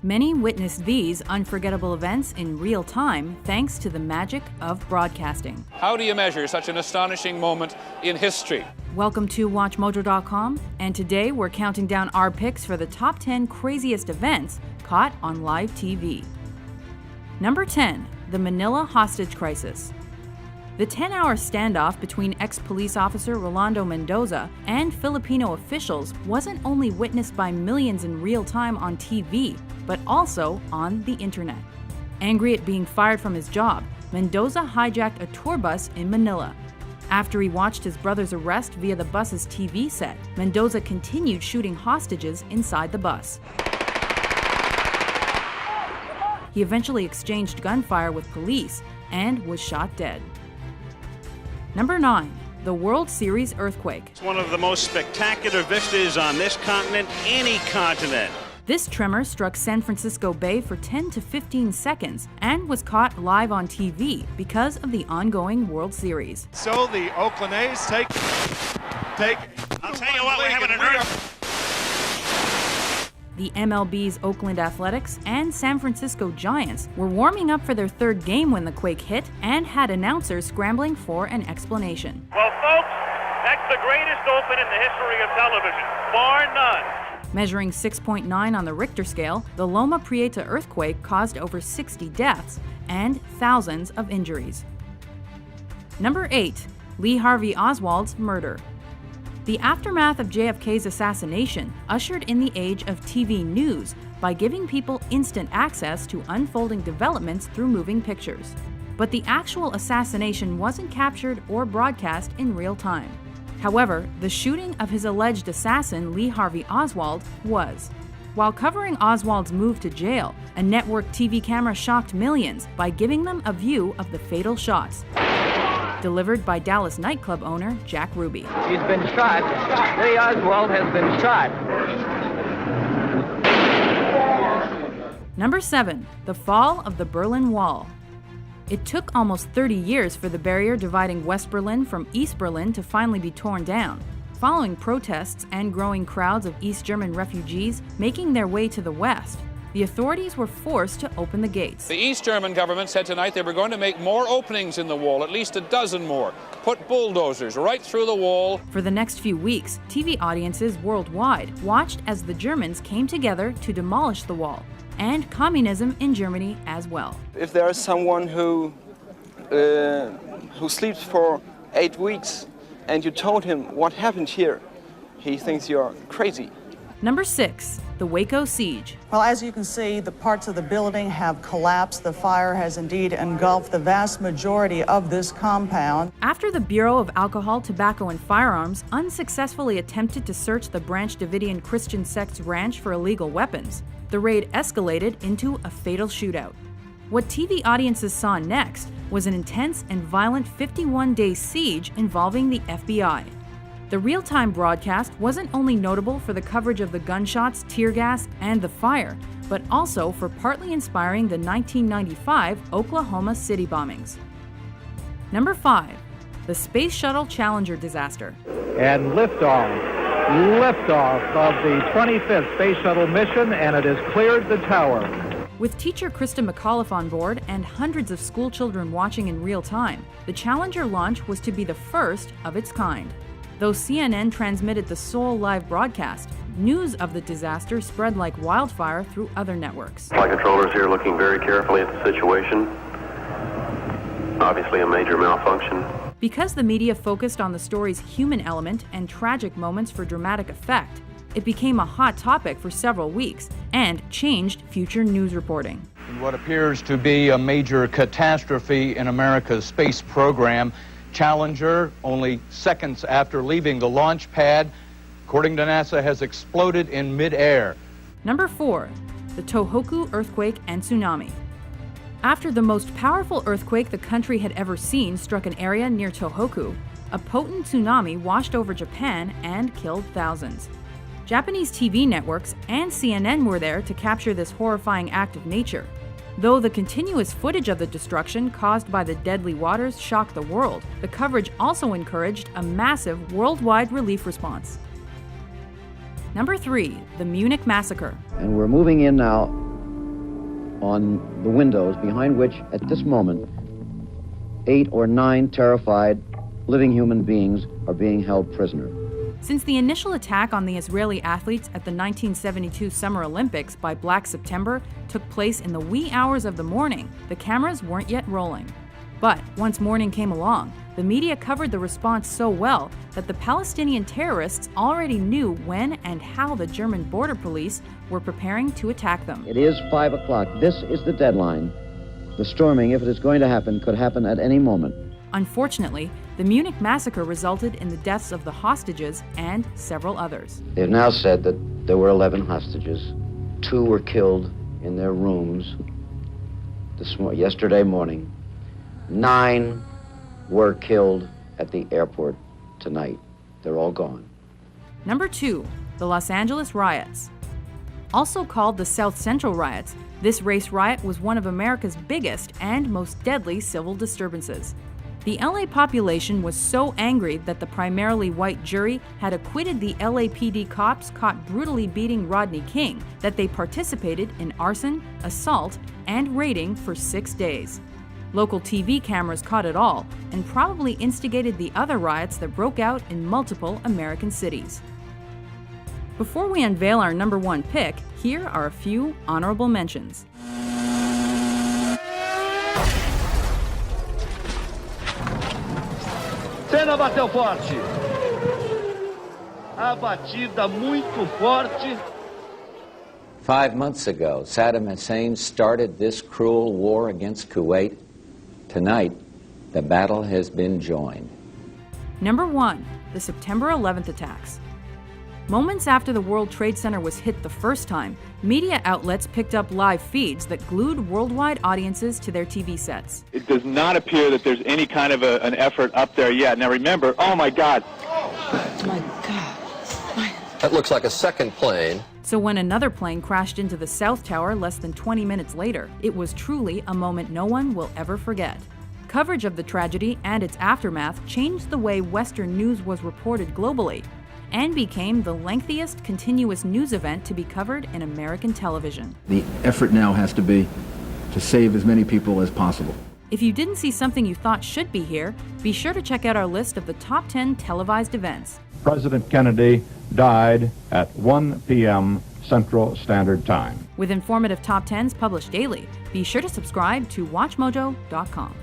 Many witnessed these unforgettable events in real time thanks to the magic of broadcasting. How do you measure such an astonishing moment in history? Welcome to WatchMojo.com, and today we're counting down our picks for the top 10 craziest events caught on live TV. Number 10, the Manila hostage crisis. The 10-hour standoff between ex-police officer Rolando Mendoza and Filipino officials wasn't only witnessed by millions in real time on TV, but also on the internet. Angry at being fired from his job, Mendoza hijacked a tour bus in Manila. After he watched his brother's arrest via the bus's TV set, Mendoza continued shooting hostages inside the bus. He eventually exchanged gunfire with police and was shot dead. Number 9, the World Series earthquake. It's one of the most spectacular vistas on this continent, any continent. This tremor struck San Francisco Bay for 10 to 15 seconds and was caught live on TV because of the ongoing World Series. So the Oakland A's take. I'll tell you what, we're having an earthquake. The MLB's Oakland Athletics and San Francisco Giants were warming up for their third game when the quake hit and had announcers scrambling for an explanation. Well, folks, that's the greatest open in the history of television, bar none. Measuring 6.9 on the Richter scale, the Loma Prieta earthquake caused over 60 deaths and thousands of injuries. Number 8, Lee Harvey Oswald's murder. The aftermath of JFK's assassination ushered in the age of TV news by giving people instant access to unfolding developments through moving pictures. But the actual assassination wasn't captured or broadcast in real time. However, the shooting of his alleged assassin, Lee Harvey Oswald, was. While covering Oswald's move to jail, a network TV camera shocked millions by giving them a view of the fatal shots. Delivered by Dallas nightclub owner Jack Ruby. He's been shot. Lee Oswald has been shot. Number 7, the fall of the Berlin Wall. It took almost 30 years for the barrier dividing West Berlin from East Berlin to finally be torn down, following protests and growing crowds of East German refugees making their way to the West. The authorities were forced to open the gates. The East German government said tonight they were going to make more openings in the wall, at least a dozen more. Put bulldozers right through the wall. For the next few weeks, TV audiences worldwide watched as the Germans came together to demolish the wall, and communism in Germany as well. If there is someone who sleeps for 8 weeks and you told him what happened here, he thinks you're crazy. Number 6, the Waco siege. Well, as you can see, the parts of the building have collapsed. The fire has indeed engulfed the vast majority of this compound. After the Bureau of Alcohol, Tobacco, and Firearms unsuccessfully attempted to search the Branch Davidian Christian sect's ranch for illegal weapons, the raid escalated into a fatal shootout. What TV audiences saw next was an intense and violent 51-day siege involving the FBI. The real-time broadcast wasn't only notable for the coverage of the gunshots, tear gas, and the fire, but also for partly inspiring the 1995 Oklahoma City bombings. Number 5, the Space Shuttle Challenger disaster. And liftoff of the 25th Space Shuttle mission, and it has cleared the tower. With teacher Krista McAuliffe on board and hundreds of school children watching in real time, the Challenger launch was to be the first of its kind. Though CNN transmitted the sole live broadcast, news of the disaster spread like wildfire through other networks. Flight controllers here looking very carefully at the situation. Obviously a major malfunction. Because the media focused on the story's human element and tragic moments for dramatic effect, it became a hot topic for several weeks and changed future news reporting. In what appears to be a major catastrophe in America's space program, Challenger, only seconds after leaving the launch pad, according to NASA, has exploded in midair. Number 4, the Tohoku earthquake and tsunami. After the most powerful earthquake the country had ever seen struck an area near Tohoku, a potent tsunami washed over Japan and killed thousands. Japanese TV networks and CNN were there to capture this horrifying act of nature. Though the continuous footage of the destruction caused by the deadly waters shocked the world, the coverage also encouraged a massive worldwide relief response. Number 3, the Munich Massacre. And we're moving in now on the windows behind which, at this moment, 8 or 9 terrified living human beings are being held prisoner. Since the initial attack on the Israeli athletes at the 1972 Summer Olympics by Black September took place in the wee hours of the morning, the cameras weren't yet rolling. But once morning came along, the media covered the response so well that the Palestinian terrorists already knew when and how the German border police were preparing to attack them. It is 5 o'clock. This is the deadline. The storming, if it is going to happen, could happen at any moment. Unfortunately, the Munich massacre resulted in the deaths of the hostages and several others. They have now said that there were 11 hostages. 2 were killed in their rooms yesterday morning. 9 were killed at the airport tonight. They're all gone. Number 2, the Los Angeles riots. Also called the South Central riots, this race riot was one of America's biggest and most deadly civil disturbances. The LA population was so angry that the primarily white jury had acquitted the LAPD cops caught brutally beating Rodney King that they participated in arson, assault, and raiding for 6 days. Local TV cameras caught it all and probably instigated the other riots that broke out in multiple American cities. Before we unveil our number 1 pick, here are a few honorable mentions. Cena bateu forte. A batida muito forte. 5 months ago, Saddam Hussein started this cruel war against Kuwait. Tonight, the battle has been joined. Number 1, the September 11th attacks. Moments after the World Trade Center was hit the first time, media outlets picked up live feeds that glued worldwide audiences to their TV sets. It does not appear that there's any kind of an effort up there yet. Now remember, oh my God. Oh my God. That looks like a second plane. So when another plane crashed into the South Tower less than 20 minutes later, it was truly a moment no one will ever forget. Coverage of the tragedy and its aftermath changed the way Western news was reported globally, and became the lengthiest continuous news event to be covered in American television. The effort now has to be to save as many people as possible. If you didn't see something you thought should be here, be sure to check out our list of the top 10 televised events. President Kennedy died at 1 p.m. Central Standard Time. With informative top 10s published daily, be sure to subscribe to WatchMojo.com.